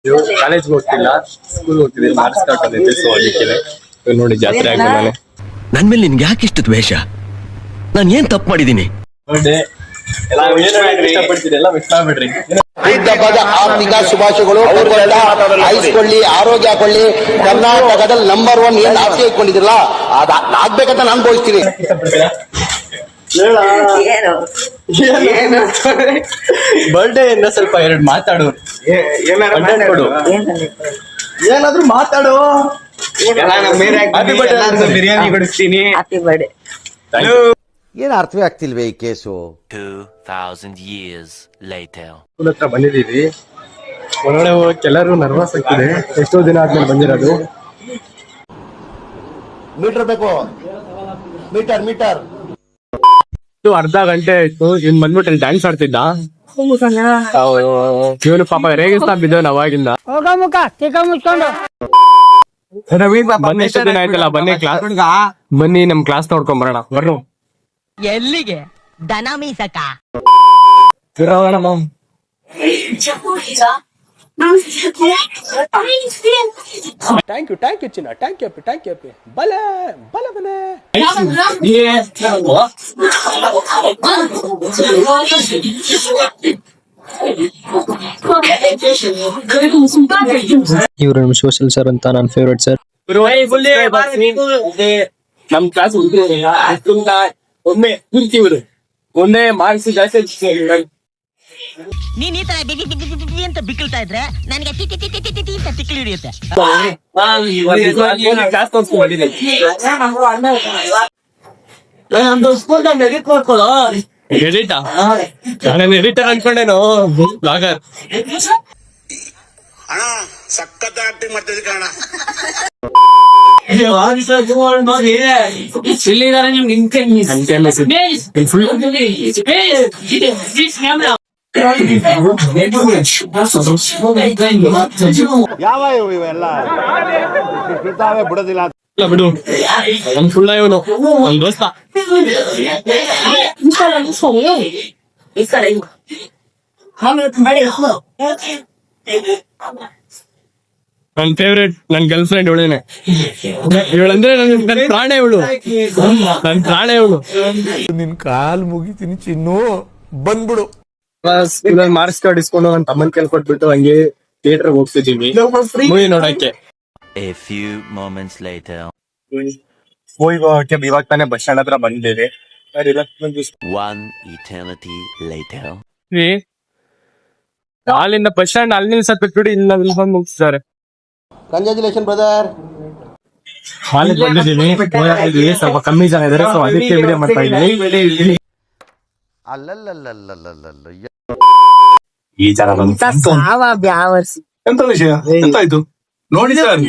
ಕಾಲೇಜ್ಗೆ ಹೋಗ್ತಿಲ್ಲ, ಸ್ಕೂಲ್ ಹೋಗ್ತಿದ್ದೀನಿ, ಮಾರ್ಕ್ಸ್ ಕಾರ್ಡ್ ಬಂದಿದೆ. ಸೊ ಅದಕ್ಕೆ ನೋಡಿ ಜಾತ್ರೆ ಆಗ್ತಾನೆ. ನನ್ ಮೇಲೆ ನಿನ್ಗೆ ಯಾಕೆ ಇಷ್ಟ ದ್ವೇಷ? ನಾನು ಏನ್ ತಪ್ಪು ಮಾಡಿದೀನಿ? ಇಷ್ಟಪಡ್ತೀರಿ, ಮಿಸ್ ಮಾಡ್ಬಿಡ್ರಿ. ಹಬ್ಬದ ಆರ್ಥಿಕ ಶುಭಾಶಯಗಳು. ಆಯ್ಸ್ಕೊಳ್ಳಿ, ಆರೋಗ್ಯ ಕೊಳ್ಳಿ. ಕರ್ನಾಟಕದಲ್ಲಿ ನಂಬರ್ 1 ಏನ್ ಆಸೆ ಇಟ್ಕೊಂಡಿದ್ರಲ್ಲ ಆಗ್ಬೇಕಂತ ನಾನು ಬಯಸ್ತೀನಿ. ಬರ್ಡೇ ಇಂದ ಸ್ವಲ್ಪ ಎರಡು ಮಾತಾಡು. ಏನಾದ್ರು ಮಾತಾಡು. ಬಿರಿಯಾನಿ ಕೊಡಿಸ್ತೀನಿ. ಏನ್ ಅರ್ಥವೇ ಆಗ್ತಿಲ್ವೇ ಈ ಕೇಸು? 2000 years later. ಸ್ಕೂಲ್ ಹತ್ರ ಬಂದಿದ್ದೀವಿ. ಒಳಗಡೆ ಹೋಗಕ್ಕೆ ಎಲ್ಲರೂ ನರ್ವಸ್ ಆಗ್ತಿದೆ. ಎಷ್ಟೋ ದಿನ ಆದ್ಮೇಲೆ ಬಂದಿರೋದು. ಮೀಟರ್ ಬೇಕು, ಮೀಟರ್ ಅರ್ಧ ಗಂಟೆ ಆಯ್ತು. ಇವ್ನು ಬಂದ್ಬಿಟ್ಟು ಇಲ್ಲಿ ಡ್ಯಾನ್ಸ್ ಆಡ್ತಿದ್ದ. ಇವನು ಪಾಪ ರೇಗಿಸ್ತಾ ಬಿದ್ದವನು ಅವಾಗಿಂದ. ಬನ್ನಿ, ಎಷ್ಟು ದಿನ ಆಯ್ತಲ್ಲ, ಬನ್ನಿ ನಮ್ ಕ್ಲಾಸ್ ನೋಡ್ಕೊಂಡ್ ಬರೋಣ. ಬರ್ರು. ಎಲ್ಲಿಗೆ? ದನ ಮೀಸಕ. ಥ್ಯಾಂಕ್ ಯು ಚಿನ್ನ, ಥ್ಯಾಂಕ್ ಯು ಬಲ ಬಲೆ. ಇವರು ನಮ್ ಸೋಷಿಯಲ್ ಸರ್ ಅಂತ ನನ್ನ ಫೇವ್ರೇಟ್ ಸರ್. ನಮ್ ಕ್ಲಾಸ್ ಒಂದೇ ಮಾರ್ಕ್ಸ್ ಜಾಸ್ತಿ. ನೀನ್ ಈ ತರ ಬಿಗಿ ಅಂತ ಬಿಕ್ಕಳ್ತಾ ಇದ್ರೆ ನನಗೆ ಟಿ ಅಂತ ತಿಕ್ಲಿ ಹಿಡಿಯುತ್ತೆ. ಕ್ಲಾಸ್ ತೋರ್ಸ್ಕೊಂಡಿದ್ದೀನಿ. ಎಡಿಟರ್ ಅನ್ಕೊಂಡೇನು, ಬ್ಲಾಗರ್. ಸಖತ್ ಆಕ್ಟಿಂಗ್ ಮಾಡ್ತಿದ್ದೆ ಕಣ. ಯಾವ ಇವೆಲ್ಲ ಬಿಡೋದಿಲ್ಲ ಬಿಡು. ಒಂದ್ ಸುಳ್ಳ ಇವನು, ಒಂದ್ ದೋಸ್ತ. ನನ್ ಫೇವ್ರೇಟ್, ನನ್ ಗರ್ಲ್ ಫ್ರೆಂಡ್ ಇವಳೇನೆ. ಇವಳಂದ್ರೆ ನನ್ ಪ್ರಾಣ ಇವಳು, ನನ್ ಪ್ರಾಣ ಇವಳು. ನಿನ್ ಕಾಲ್ ಮುಗಿತೀನಿ ಚಿನ್ನು, ಬಂದ್ಬಿಡು. ಮಾರ್ಕ್ಸ್ ಕಾರ್ಡ್ ಇಸ್ಕೊಂಡು ನನ್ ತಮ್ಮನ್ ಕೇಳ್ ಕೊಟ್ಬಿಟ್ಟು ಹಂಗೆ ಥಿಯೇಟರ್ ಹೋಗ್ತಿದೀವಿ ಮೂವಿ ನೋಡಕ್ಕೆ. A few moments later. ಮೂವಿಗೆ ಹೋಗಕ್ಕೆ ಇವಾಗ ತಾನೇ ಬಸ್ ಸ್ಟ್ಯಾಂಡ್ ಹತ್ರ ಬಂದಿದ್ದೇವೆ. One eternity later. ಅಲ್ಲಿಂದ ಬಸ್ ಸ್ಟ್ಯಾಂಡ್ ಅಲ್ಲಿ ನಿಲ್ಸತ್ ಬಿಟ್ಬಿಟ್ಟು ಇಲ್ಲ ಬಂದು ಮುಗಿಸಿದ್ದಾರೆ. Congratulation brother. ಕಾಲೇಜ್ ಬಂದಿದ್ದೀವಿ, ಸ್ವಲ್ಪ ಕಮ್ಮಿ ಜನ ಇದಾರೆ, ಸೊ ಅದಕ್ಕೆ ವಿಡಿಯೋ ಮಾಡ್ತಾ ಇದ್ದೀವಿ. ಈ ಜನ ಎಂತ ವಿಷಯ ಎಂತಾಯ್ತು ನೋಡಿ ಸರ್,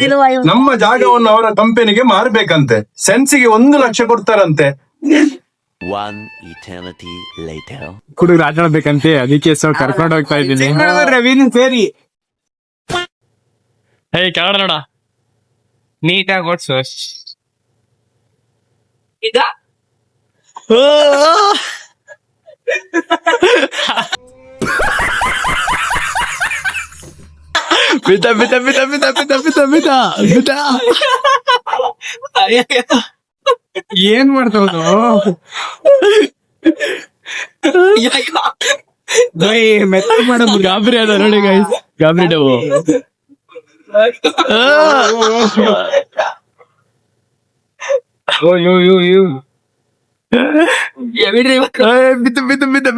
ನಮ್ಮ ಜಾಗವನ್ನು ಅವರ ಕಂಪನಿಗೆ ಮಾರ್ಬೇಕಂತೆ. ಸೆನ್ಸಿಗೆ 1 ಲಕ್ಷ ಕೊಡ್ತಾರಂತೆ. One eternity later. ಹುಡುಗರು ಆಟ ಆಡ್ಬೇಕಂತೆ, ಅದಕ್ಕೆ ಸೊ ಕರ್ಕೊಂಡು ಹೋಗ್ತಾ ಇದ್ದೀನಿ. ರವೀನ್ ಸೇರಿ ಹೇ ಕನ್ನಡ ನೋಡ, ನೀಟಾಗಿ ಓಡ್ಸು. ಏನ್ ಮಾಡ್ತಾವನು? ಮೆತ್ತ ಮಾಡೋದು ಗಾಬರಿ ಅದ ನೋಡಿ ಗೈಸ್, ಗಾಬರಿ ಡವು.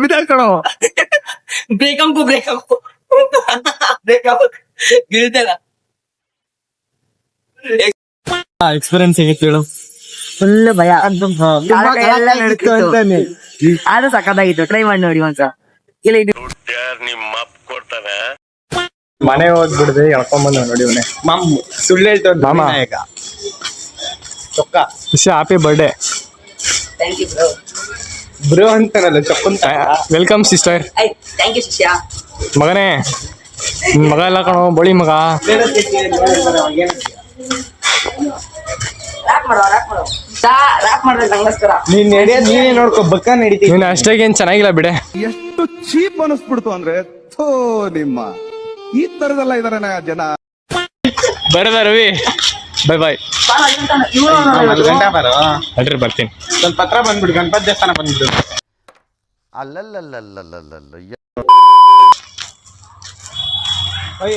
ಬಿದ್ದಾಕಣೋ. ಎಕ್ಸ್ಪೀರಿಯನ್ಸ್ ಹೇಗಿತ್ತು ಹೇಳು? ಫುಲ್ ಭಯ, ಆದ್ರೂ ಸಕ್ಕದಾಗಿತ್ತು. ಟ್ರೈ ಮಾಡಿ ನೋಡಿ ಒಂದ್ಸ. ಮನೆ ಹೋಗ್ಬಿಡ್ದೆ ಎಳ್ಕೊಂಬಂದ ನೋಡಿ ಇವನೇ ಸುಳ್ಳು ಹೇಳ್ತವ್ ಮಾಮ. ಚೊಕ್ಕ ಹ್ಯಾಪಿ ಬರ್ಡೇ ಬ್ರೋ ಅಂತಾನಲ್ಲ ಚೊಕ್ಕಂತ. Welcome sister. ಮಗನೇ ಮಗ ಎಲ್ಲ ಕಣೋ, ಬಳಿ ಮಗ. ನೀನ್ ನಡೆಯೋದ್ ನೀನೇ ನೋಡ್ಕೊ, ಬಕ್ಕ ನಡೀತಿ. ನೀನ್ ಅಷ್ಟಾಗೇನ್ ಚೆನ್ನಾಗಿಲ್ಲ ಬಿಡೆ. ಎಷ್ಟು ಚೀಪ್ ಅನಿಸ್ಬಿಡ್ತು ಅಂದ್ರೆ ನಿಮ್ಮ ಈ ತರದೆಲ್ಲ ಇದಾರೆ ಜನ. ಬರದ ರವಿ, ಬೈ ಬಾಯ್. ಅಡ್ರಿ ಬರ್ತೀನಿ. ಸ್ವಲ್ಪ ಹತ್ರ ಬಂದ್ಬಿಡು, ಗಣಪತಿ ದೇವಸ್ಥಾನ ಬಂದ್ಬಿಡು.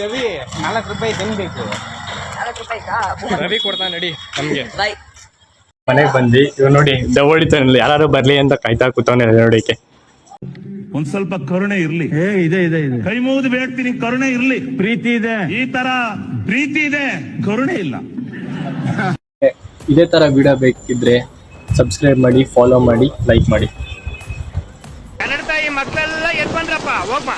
ರವಿ, 4 ರೂಪಾಯಿ ತಿನ್ಬೇಕು. ರವಿ ಕೊಡ್ತಾ ನಡಿ ನಮ್ಗೆ. ಮನೆಗ್ ಬಂದಿ ಇವ್ ನೋಡಿ ದವಡಿತಾನಲ್ಲ, ಯಾರು ಬರ್ಲಿ ಅಂತ ಕಾಯ್ತಾ ಕೂತವನೇ ನೋಡಿಕೆ. ಒಂದ್ ಸ್ವಲ್ಪ ಕರುಣೆ ಇರ್ಲಿ. ಇದೆ ಕೈ ಮುಗಿದು ಬೇಡ್ತೀನಿ, ಕರುಣೆ ಇರ್ಲಿ. ಪ್ರೀತಿ ಇದೆ, ಈ ತರ ಪ್ರೀತಿ ಇದೆ, ಕರುಣೆ ಇಲ್ಲ. ಇದೇ ತರ ವಿಡಿಯೋ ಬೇಕಿದ್ರೆ ಸಬ್ಸ್ಕ್ರೈಬ್ ಮಾಡಿ, ಫಾಲೋ ಮಾಡಿ, ಲೈಕ್ ಮಾಡಿ. ಕನ್ನಡ ತಾಯಿ ಮಕ್ಕಳೆಲ್ಲ ಎದ್ ಬಂದ್ರಪ್ಪ, ಹೋಗ್ಬಾ.